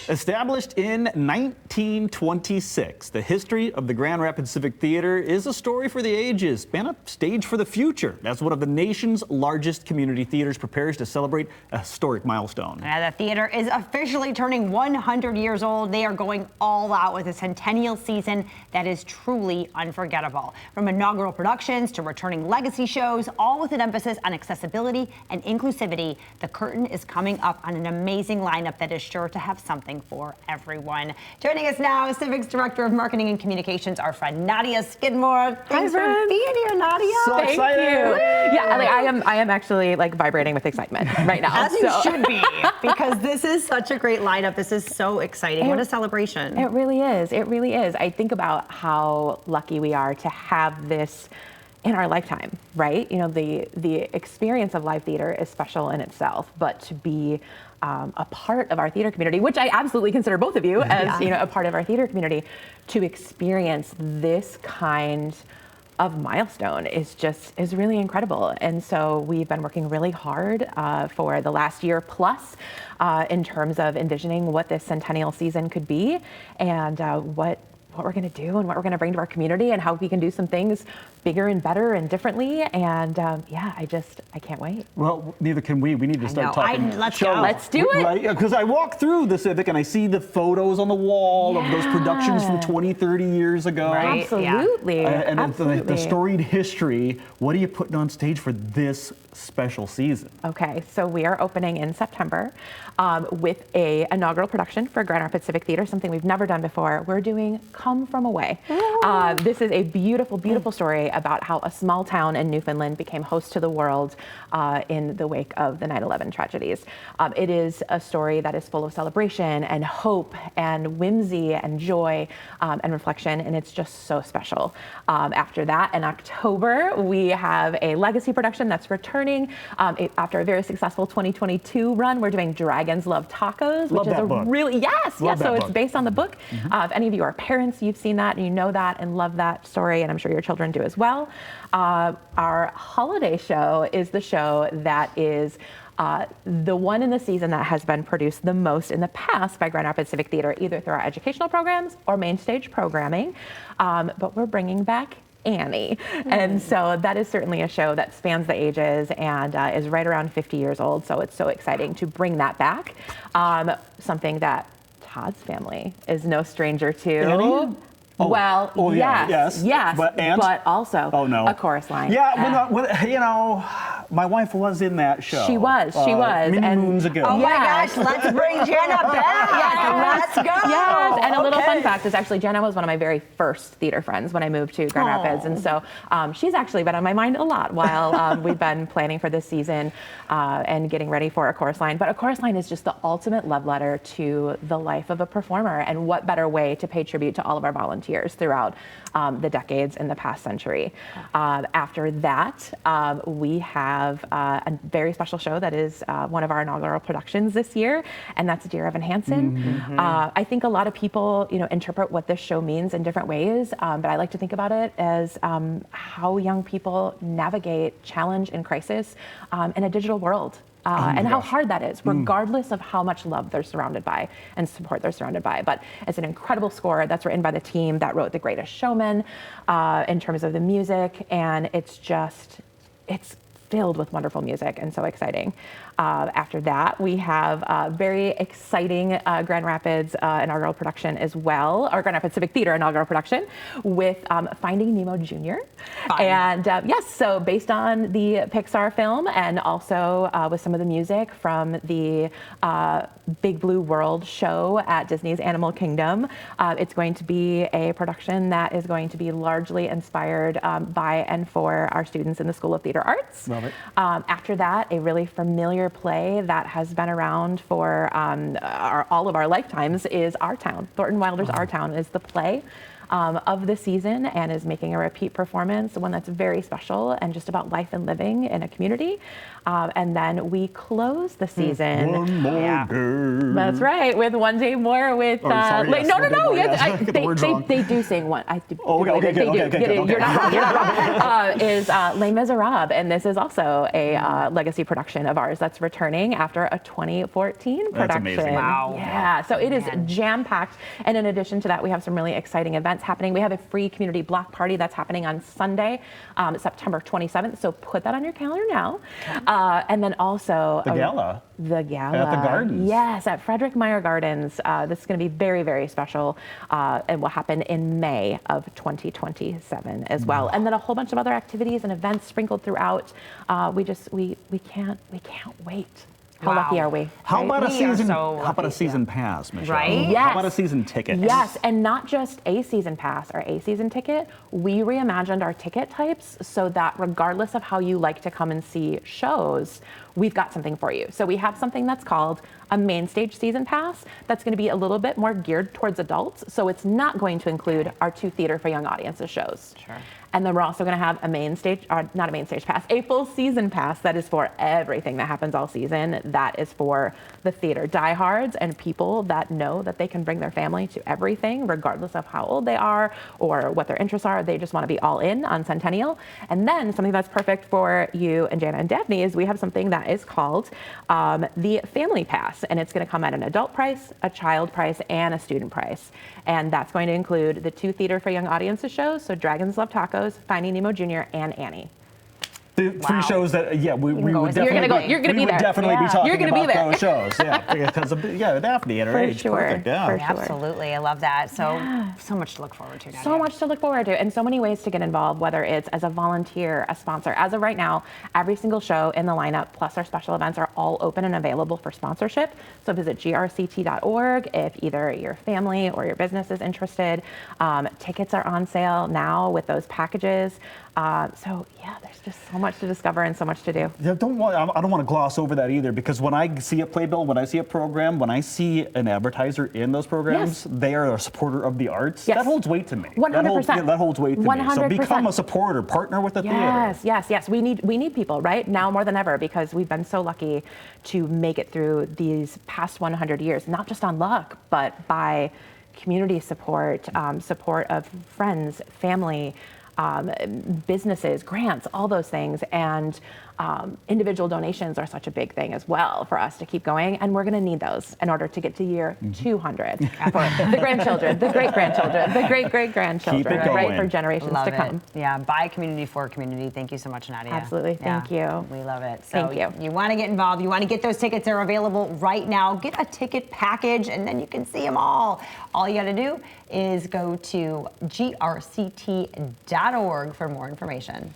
Established in 1926, the history of the Grand Rapids Civic Theatre is a story for the ages and a stage for the future. As one of the nation's largest community theaters prepares to celebrate a historic milestone. The theater is officially turning 100 years old. They are going all out with a Centennial season that is truly unforgettable. From inaugural productions to returning legacy shows, all with an emphasis on accessibility and inclusivity, the curtain is coming up on an amazing lineup that is sure to have something for everyone. Joining us now is Civic's Director of Marketing and Communications, our friend Nadia Skidmore. Thanks for being here, Nadia. So excited. Yeah, I am actually like vibrating with excitement right now. As you should be, because this is such a great lineup. This is so exciting. What a celebration. It really is. It really is. I think about how lucky we are to have this in our lifetime, right? You know, the experience of live theater is special in itself, but to be a part of our theater community, which I absolutely consider both of you as you know, a part of our theater community, to experience this kind of milestone is really incredible. And so we've been working really hard for the last year plus in terms of envisioning what this Centennial season could be and what we're going to do and what we're going to bring to our community and how we can do some things bigger and better and differently. And yeah, I can't wait. Well, neither can we. We need to start talking. Let's go. Let's do it. Right? Because I walk through the Civic and I see the photos on the wall of those productions from 20, 30 years ago. Right. Absolutely. And Absolutely. the storied history. What are you putting on stage for this special season? Okay, so we are opening in September with a inaugural production for Grand Rapids Civic Theatre, something we've never done before. We're doing Come From Away. This is a beautiful, beautiful story about how a small town in Newfoundland became host to the world in the wake of the 9/11 tragedies. It is a story that is full of celebration and hope and whimsy and joy and reflection, and it's just so special. After that, in October, we have a legacy production that's returning after a very successful 2022 run. We're doing Dragons Love Tacos, which is a really so it's based on the book. If any of you are parents, you've seen that and you know that and love that story, and I'm sure your children do as well. Our holiday show is the show that is the one in the season that has been produced the most in the past by Grand Rapids Civic Theatre, either through our educational programs or main stage programming. But we're bringing back Annie. And so that is certainly a show that spans the ages and is right around 50 years old. So it's so exciting to bring that back. Something that Todd's family is no stranger to. Annie? Yes, but also a chorus line. Yeah, you know, my wife was in that show. She was. Many moons ago. Oh my gosh, let's bring Jenna back. Let's go. Yes, and a little fun fact is actually Jenna was one of my very first theater friends when I moved to Grand Rapids, and so she's actually been on my mind a lot while we've been planning for this season and getting ready for a chorus line. But a chorus line is just the ultimate love letter to the life of a performer, and what better way to pay tribute to all of our volunteers throughout the decades in the past century. After that, we have a very special show that is one of our inaugural productions this year, and that's Dear Evan Hansen. I think a lot of people, you know, interpret what this show means in different ways, but I like to think about it as how young people navigate challenge and crisis in a digital world. And how hard that is, regardless of how much love they're surrounded by and support they're surrounded by. But it's an incredible score that's written by the team that wrote The Greatest Showman in terms of the music. And it's filled with wonderful music and so exciting. After that, we have a very exciting Grand Rapids inaugural production as well, or Grand Rapids Civic Theatre inaugural production with Finding Nemo Jr. And yes, so based on the Pixar film and also with some of the music from the Big Blue World show at Disney's Animal Kingdom. It's going to be a production that is going to be largely inspired by and for our students in the School of Theater Arts. Love it. After that, a really familiar play that has been around for all of our lifetimes is Our Town. Thornton Wilder's Our Town is the play of the season and is making a repeat performance, one that's very special and just about life and living in a community. And then we close the season. One more day. That's right, with One Day More with. Sorry, yes, no. One Day More, yes. Yes, I get the words wrong. they do sing one. Okay, good. You're not wrong. Is Les Miserables, and this is also a legacy production of ours that's returning after a 2014 production. That's amazing. Wow. Yeah, so it is jam-packed. And in addition to that, we have some really exciting events happening. We have a free community block party that's happening on Sunday, September 27th. So put that on your calendar now. And then also The gala. The gala. At the Gardens. Yes, at Frederick Meyer Gardens. This is going to be very, very special and will happen in May of 2027 as well. And then a whole bunch of other activities and events sprinkled throughout. We can't wait. How Wow. lucky are we? How right? about a We are season? so How about a lucky, season pass, Michelle? Right? Yes. How about a season ticket? Yes, and not just a season pass or a season ticket. We reimagined our ticket types so that regardless of how you like to come and see shows, we've got something for you. So we have something that's called a main stage season pass that's going to be a little bit more geared towards adults. So it's not going to include our 2 Theater for Young Audiences shows. Sure. And then we're also going to have a main stage, or not a main stage pass, a full season pass that is for everything that happens all season. That is for the theater diehards and people that know that they can bring their family to everything, regardless of how old they are or what their interests are. They just want to be all in on Centennial. And then something that's perfect for you and Jana and Daphne is we have something that is called the Family Pass. And it's going to come at an adult price, a child price, and a student price. And that's going to include the 2 Theater for Young Audiences shows, so Dragons Love Tacos, Finding Nemo Jr., and Annie. The 3 shows that, we go would as definitely, You're gonna be we would there. definitely be Yeah. talking You're gonna be about there. those shows. Yeah, because of Daphne at her For age. sure. Perfect, yeah. For sure. Absolutely. I love that. So much to look forward to. So Nadia. much to look forward to and so many ways to get involved, whether it's as a volunteer, a sponsor. As of right now, every single show in the lineup plus our special events are all open and available for sponsorship. So visit grct.org if either your family or your business is interested. Tickets are on sale now with those packages. There's just so much to discover and so much to do. I don't want to gloss over that either, because when I see a playbill, when I see a program, when I see an advertiser in those programs, they are a supporter of the arts. Yes. That holds weight to me. 100%. That holds weight to me. So 100%. become a supporter, partner with the theater. Yes. We need people right now more than ever, because we've been so lucky to make it through these past 100 years, not just on luck, but by community support, support of friends, family, businesses, grants, all those things. And individual donations are such a big thing as well for us to keep going. And we're going to need those in order to get to year 200 for the grandchildren, the great-grandchildren, the great-great-grandchildren, Keep it going. right, for generations Love to it. come. Yeah, by community for community. Thank you so much, Nadia. Absolutely. Thank you. We love it. So Thank you. You want to get involved. You want to get those tickets. They're available right now. Get a ticket package, and then you can see them all. All you got to do is go to grct.org for more information.